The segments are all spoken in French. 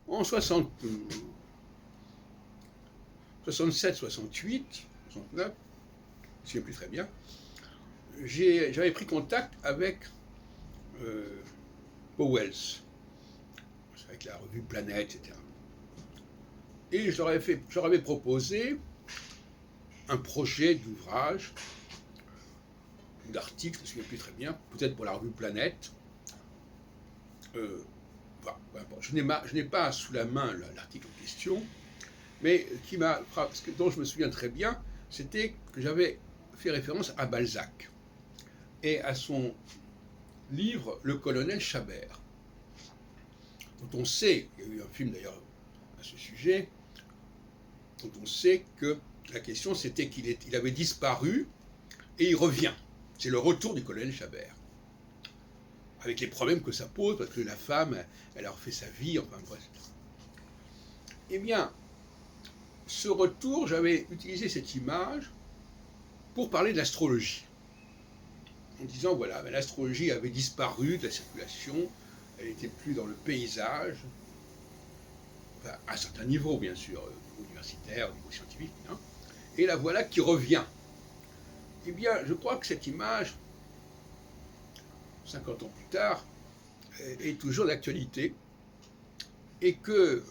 en 67, 68, 69, je ne me souviens plus très bien, j'avais pris contact avec Powell, avec la revue Planète, etc. Et je leur avais proposé un projet d'ouvrage, d'article, je ne me souviens plus très bien, peut-être pour la revue Planète. Je n'ai pas sous la main l'article en question, mais dont je me souviens très bien, c'était que j'avais fait référence à Balzac et à son livre Le colonel Chabert, dont on sait, il y a eu un film d'ailleurs à ce sujet, dont on sait que la question c'était qu'il avait disparu et il revient. C'est le retour du colonel Chabert, avec les problèmes que ça pose, parce que la femme, elle a refait sa vie, enfin bref. Eh bien, ce retour, j'avais utilisé cette image pour parler de l'astrologie, en disant, voilà, l'astrologie avait disparu de la circulation, elle n'était plus dans le paysage, enfin, à un certain niveau, bien sûr, au niveau universitaire, au niveau scientifique, hein, et la voilà qui revient. Eh bien, je crois que cette image, 50 ans plus tard, est toujours d'actualité, et que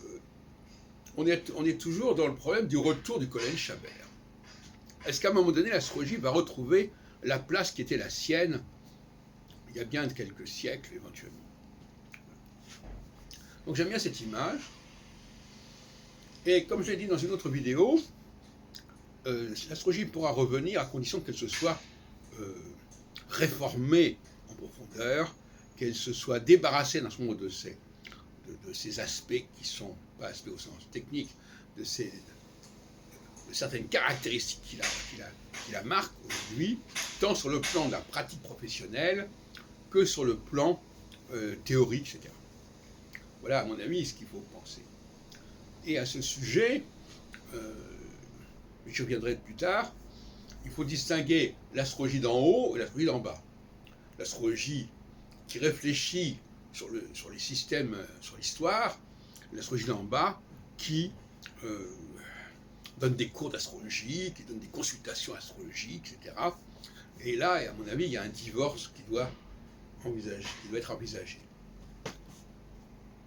on est toujours dans le problème du retour du colonel Chabert. Est-ce qu'à un moment donné, l'astrologie va retrouver la place qui était la sienne il y a bien quelques siècles, éventuellement? Donc j'aime bien cette image, et comme je l'ai dit dans une autre vidéo, l'astrologie pourra revenir à condition qu'elle se soit réformée en profondeur, qu'elle se soit débarrassée d'un certain nombre de ces aspects qui sont, pas aspects au sens technique, de certaines caractéristiques qui la marquent aujourd'hui, tant sur le plan de la pratique professionnelle que sur le plan théorique, etc. Voilà, à mon avis, ce qu'il faut penser. Et à ce sujet, je reviendrai plus tard, il faut distinguer l'astrologie d'en haut et l'astrologie d'en bas. L'astrologie qui réfléchit sur les systèmes, sur l'histoire, l'astrologie d'en bas qui donne des cours d'astrologie, qui donne des consultations astrologiques, etc. Et là, à mon avis, il y a un divorce qui doit être envisagé.